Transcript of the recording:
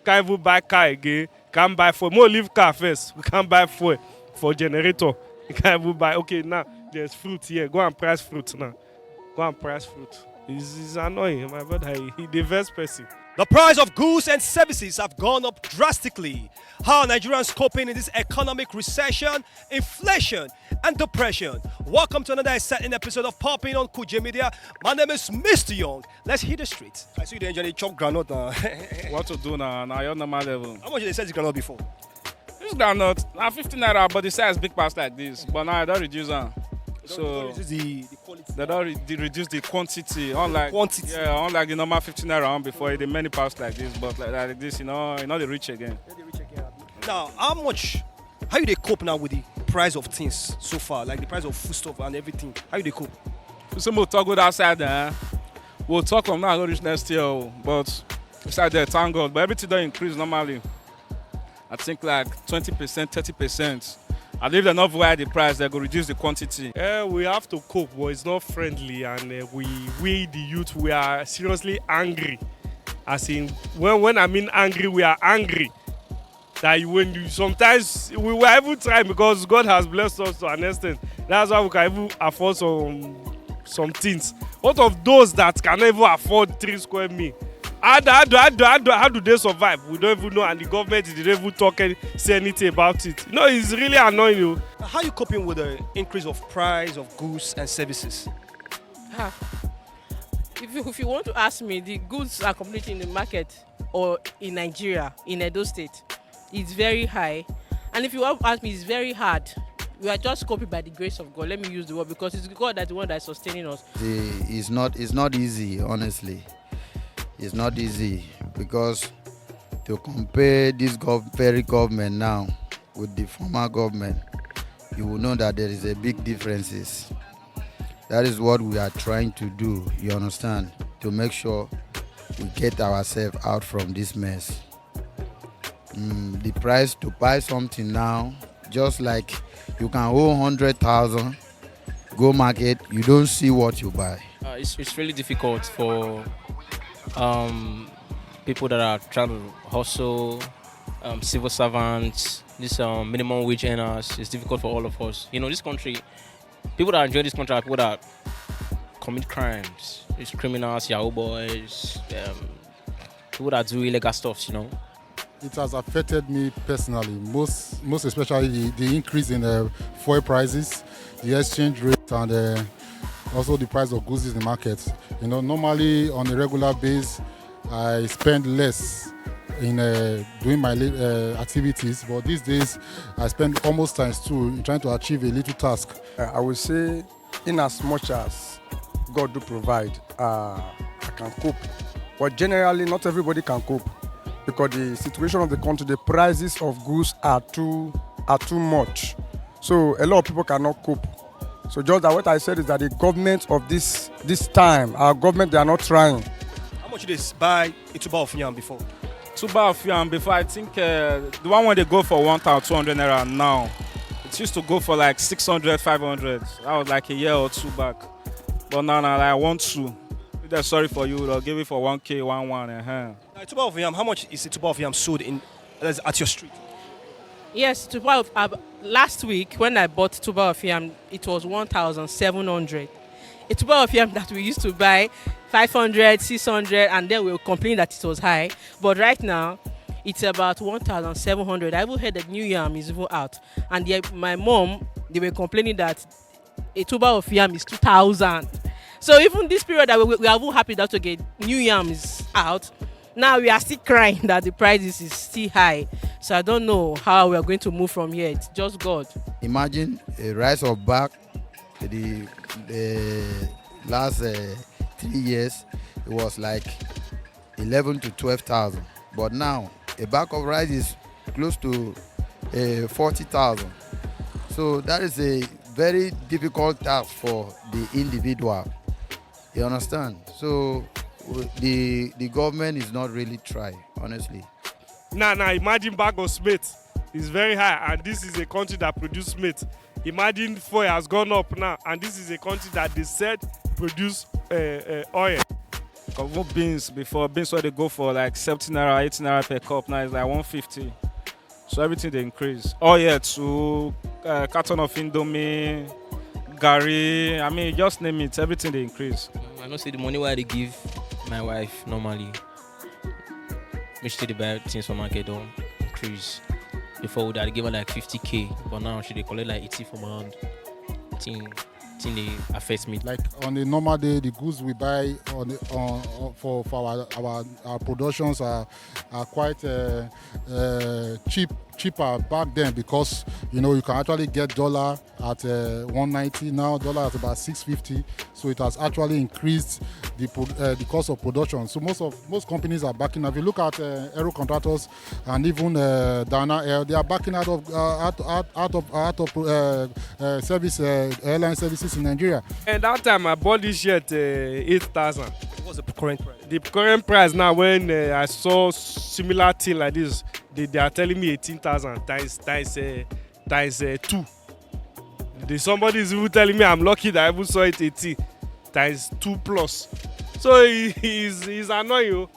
Can't even buy car again. Can't buy fuel. More leave car first. We can't buy fuel for generator. You can't even buy. Okay, now there's fruit here. Go and price fruit now. Go and price fruit. It's annoying. My brother, he the best person. The price of goods and services have gone up drastically. How are Nigerians coping in this economic recession, inflation, and depression? Welcome to another exciting episode of Popping on Kugjay Media. My name is Mr. Young. Let's hit the streets. I see you enjoying chop granite now. What to do now? Now you're normal level. How much did they sell this granite before? This groundnut, now 15 naira, but the size big pass like this. But now I don't reduce them. So reduce the quality. They don't reduce the quantity. Unlike Quantity. unlike the normal 15 naira on before, the many pass like this. But like this, you know they reach again. Now, how you they cope now with the price of things so far? Like the price of foodstuff and everything. How you they cope? So we'll talk good outside there. We'll talk from now, go reach next year. But inside there, thank God. But everything don't increase normally. I think like 20%, 30%. I believe they're not why the price, they go reduce the quantity. We have to cope, but it's not friendly, and we the youth, we are seriously angry. As in, when I mean angry, we are angry. That when you sometimes we were even trying because God has blessed us to an extent. That's why we can even afford some things. Out of those that can even afford 3 square meal, how do they survive? We don't even know, and the government didn't even say anything about it. You know, it's really annoying you. How are you coping with the increase of price of goods and services? If you want to ask me, the goods are completely in the market or in Nigeria, in Edo State, it's very high. And if you want to ask me, it's very hard. We are just coping by the grace of God. Let me use the word because it's God that's the one that is sustaining us. It's not easy, honestly. It's not easy because to compare this very government now with the former government, you will know that there is a big differences. That is what we are trying to do, you understand, to make sure we get ourselves out from this mess. The price to buy something now, just like you can owe 100,000, go market, you don't see what you buy. It's really difficult for people that are trying to hustle, civil servants, this minimum wage earners. It's difficult for all of us. You know, this country, people that enjoy this country are people that commit crimes. It's criminals, Yahoo boys, people that do illegal stuff, you know. It has affected me personally, most especially the increase in fuel prices, the exchange rate, and also the price of goods in the market. You know, normally on a regular basis, I spend less in doing my activities, but these days I spend almost ×2 in trying to achieve a little task. I would say, in as much as God do provide, I can cope. But generally, not everybody can cope because the situation of the country, the prices of goods are too much. So a lot of people cannot cope. So just that what I said is that the government of this time, our government, they are not trying. How much did they buy a tuber of yam before? Tuber of yam before, I think the one when they go for 1,200 naira now, it used to go for like 600, 500. That was like a year or two back. But now like 1,200. If they're sorry for you, they'll give it for 1K, 1,100. Now, a tuber of yam, how much is a tuber of yam sold at your street? Yes, last week when I bought tuber of yam, it was 1,700. A tuber of yam that we used to buy 500, 600, and then we were complaining that it was high. But right now, it's about 1,700. I even heard that new yam is even out. And my mom, they were complaining that a tuber of yam is 2,000. So even this period that we are even happy that new yam is out. Now we are still crying that the prices is still high. So I don't know how we are going to move from here. It's just God. Imagine a rise of back the last 3 years, it was like 11 to 12,000. But now a bag of rice is close to 40,000. So that is a very difficult task for the individual. You understand? So the government is not really trying, honestly. Now, imagine bag of smith is very high, and this is a country that produces smith. Imagine fuel has gone up now, and this is a country that they said produce oil. Even beans before, beans where they go for like 17 naira, 18 naira per cup, now it's like 150. So everything they increase. Oh yeah, to carton of Indomie, Gary, I mean, just name it, everything they increase. I know say the money where they give my wife normally, which they buy things from market don't increase. Before that, I give her like 50k, but now she they collect like 80 from her hand. Thing they affect me. Like on a normal day, the goods we buy for our productions are quite cheaper back then, because you can actually get dollar at 190 now. Dollar at about 650, so it has actually increased the cost of production. So most companies are backing. If you look at aero contractors and even Dana Air, they are backing out of service airline services in Nigeria. And that time I bought this shirt 8,000. What's the current price? The current price now, when I saw similar thing like this, they are telling me 18,000 times 2. Somebody is even telling me I'm lucky that I even saw it 18 times 2 plus. So he's annoying you.